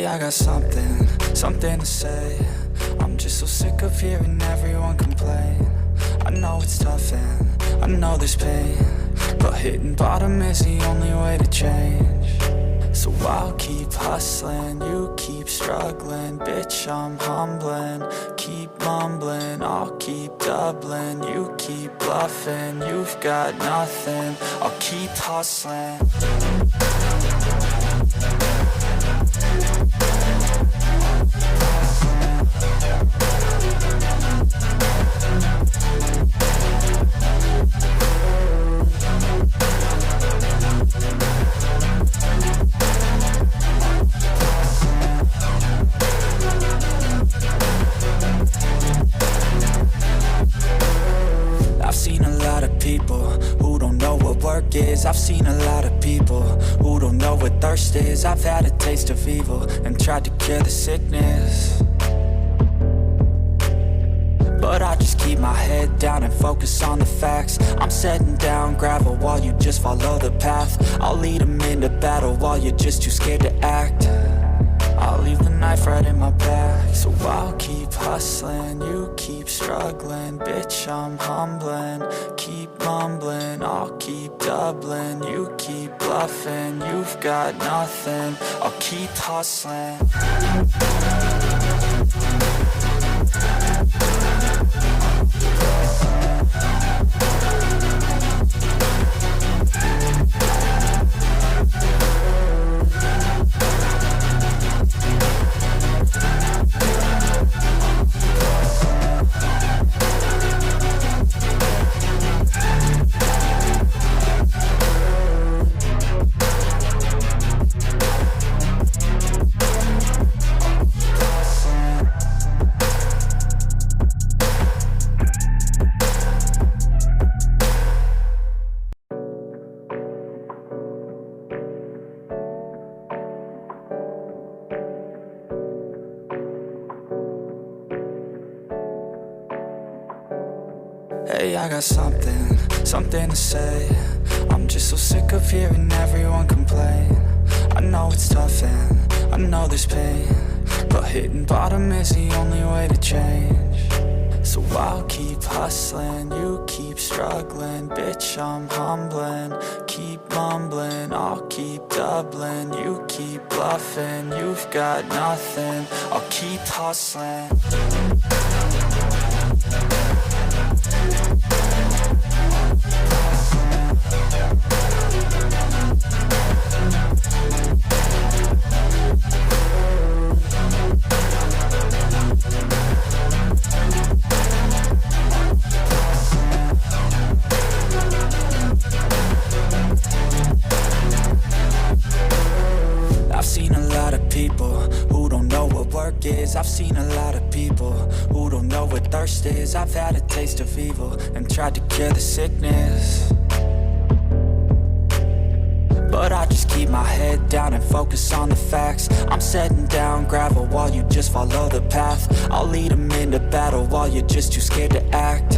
Hey, I got something to say. I'm just so sick of hearing everyone complain. I know it's tough and I know there's pain, but hitting bottom is the only way to change. So I'll keep hustling, you keep struggling. Bitch, I'm humbling, keep mumbling. I'll keep doubling, you keep bluffing. You've got nothing, I'll keep hustling. I've seen a lot of people who don't know what work is. I've seen a lot of people who don't know what thirst is. I've had a taste of evil and tried to cure the sickness, but I just keep my head down and focus on the facts. I'm setting down gravel while you just follow the path. I'll lead them into battle while you're just too scared to act. I'll leave the knife right in my back. So I'll keep hustling, you keep struggling. Bitch, I'm humbling, keep mumbling. I'll keep doubling, you keep bluffing. You've got nothing, I'll keep hustling. Hey, I got something to say. I'm just so sick of hearing everyone complain. I know it's tough and I know there's pain, but hitting bottom is the only way to change. So I'll keep hustling, you keep struggling. Bitch, I'm humbling, keep mumbling. I'll keep doubling, you keep bluffing. You've got nothing, I'll keep hustling. I've seen a lot of people who don't know what work is. I've seen a lot of people who don't know what thirst is. I've had a taste of evil and tried to cure the sickness, but I just keep my head down and focus on the facts. I'm setting down gravel while you just follow the path. I'll lead them into battle while you're just too scared to act.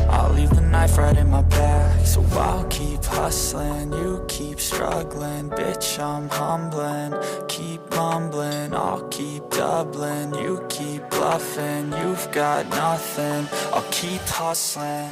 I'll leave the knife right in my back. So I'll keep hustling, you keep struggling. Bitch, I'm humbling, keep mumbling. I'll keep doubling, you keep bluffing. You've got nothing, I'll keep hustling.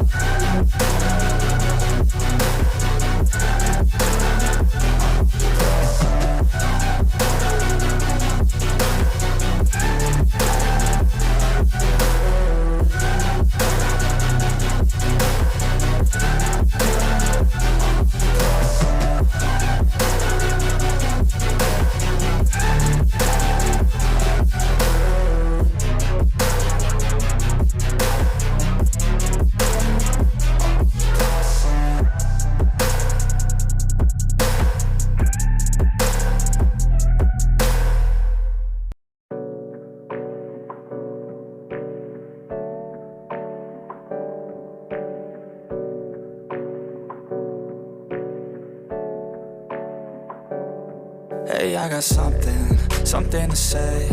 Hey, I got something to say.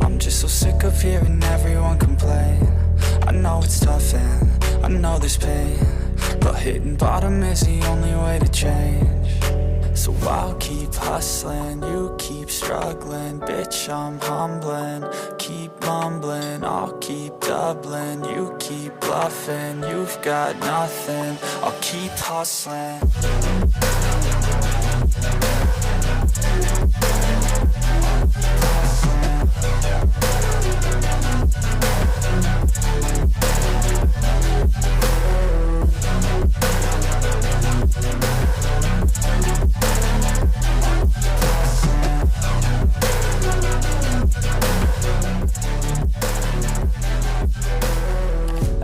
I'm just so sick of hearing everyone complain. I know it's tough and I know there's pain, but hitting bottom is the only way to change. So I'll keep hustling, you keep struggling. Bitch, I'm humbling, keep mumbling. I'll keep doubling, you keep bluffing. You've got nothing, I'll keep hustling.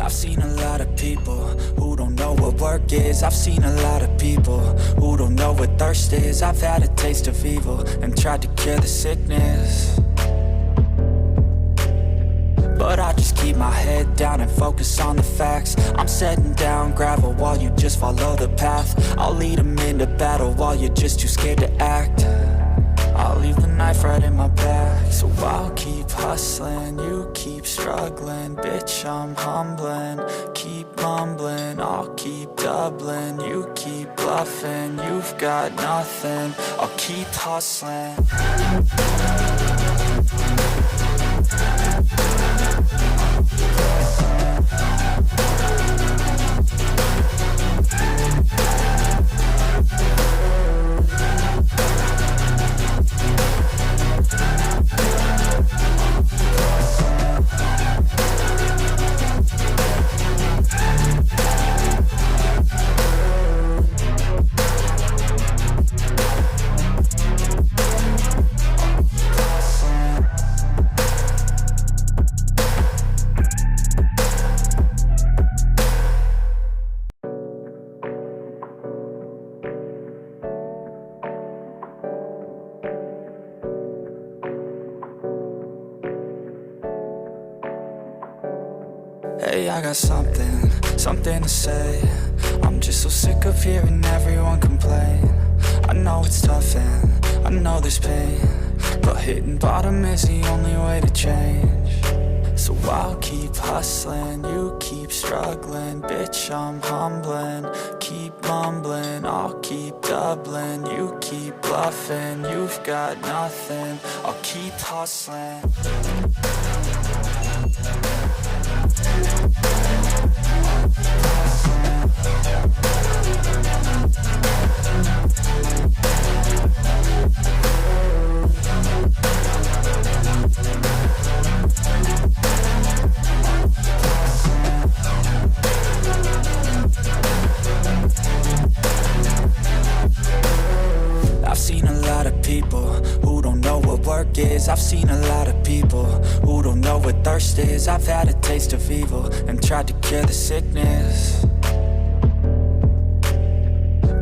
I've seen a lot of people who don't know what work is. I've seen a lot of people who don't know what thirst is. I've had a taste of evil and tried to cure the sickness, but I just keep my head down and focus on the facts. I'm setting down gravel while you just follow the path. I'll lead them into battle while you're just too scared to act. I'll leave the knife right in my back. So I'll keep hustling, you keep struggling. Bitch, I'm humbling, keep mumbling. I'll keep doubling, you keep bluffing. You've got nothing, I'll keep hustling. Hey, I got something to say. I'm just so sick of hearing everyone complain. I know it's tough and I know there's pain, but hitting bottom is the only way to change. So I'll keep hustling, you keep struggling. Bitch, I'm humbling, keep mumbling. I'll keep doubling, you keep bluffing. You've got nothing, I'll keep hustling. I've seen a lot of people who don't know what work is. I've seen a lot of people who don't know what thirst is. I've had a taste of evil and tried to cure the sickness,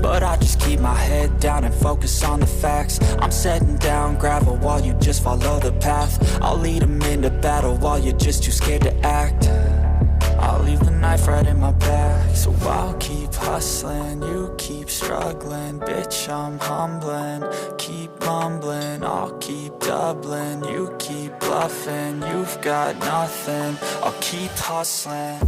but I just keep my head down and focus on the facts. I'm setting down gravel while you just follow the path. I'll lead them into battle while you're just too scared to act. I'll leave the knife right in my back. So I'll keep hustling, you keep struggling. Bitch, I'm humbling, keep mumbling. I'll keep doubling, you keep bluffing. You've got nothing, I'll keep hustling.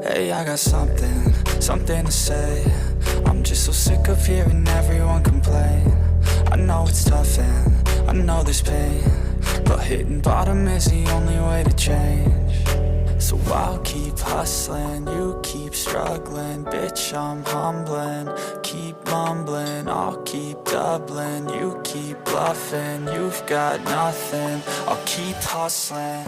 Hey, I got something to say. I'm just so sick of hearing everyone complain. I know it's tough and I know there's pain, but hitting bottom is the only way to change. So I'll keep hustling, you keep struggling. Bitch, I'm humbling, keep mumbling. I'll keep doubling, you keep bluffing. You've got nothing, I'll keep hustling.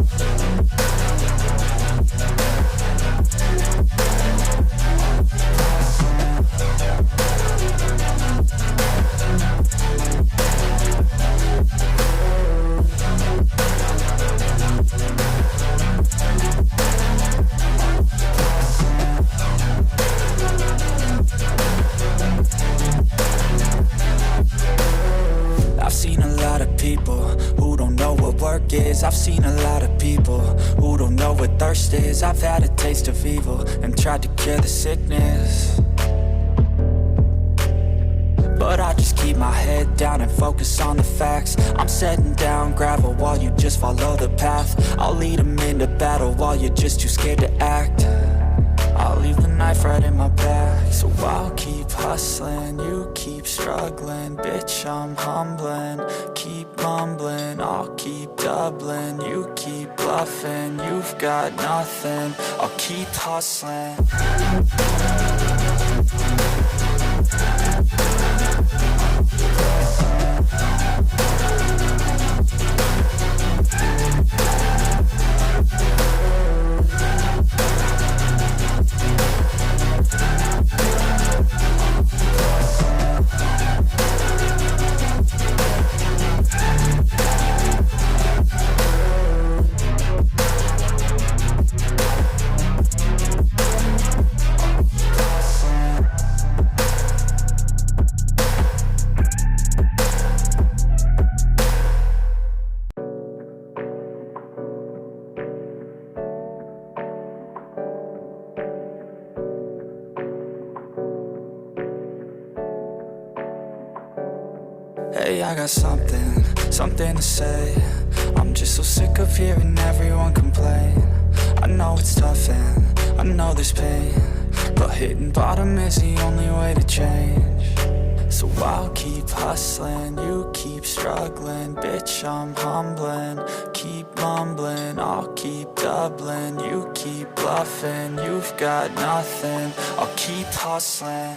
people who don't know what work is. I've seen a lot of people who don't know what thirst is. I've had a taste of evil and tried to cure the sickness, but I just keep my head down and focus on the facts. I'm setting down gravel while you just follow the path. I'll lead them into battle while you're just too scared to act. I'll leave the knife right in my back. So I'll keep hustling, you keep struggling. Bitch, I'm humbling, keep mumbling. I'll keep doubling, you keep bluffing. You've got nothing, I'll keep hustling. Hey, I got something to say. I'm just so sick of hearing everyone complain. I know it's tough and I know there's pain, but hitting bottom is the only way to change. So I'll keep hustling, you keep struggling. Bitch, I'm humbling, keep mumbling. I'll keep doubling, you keep bluffing. You've got nothing, I'll keep hustling.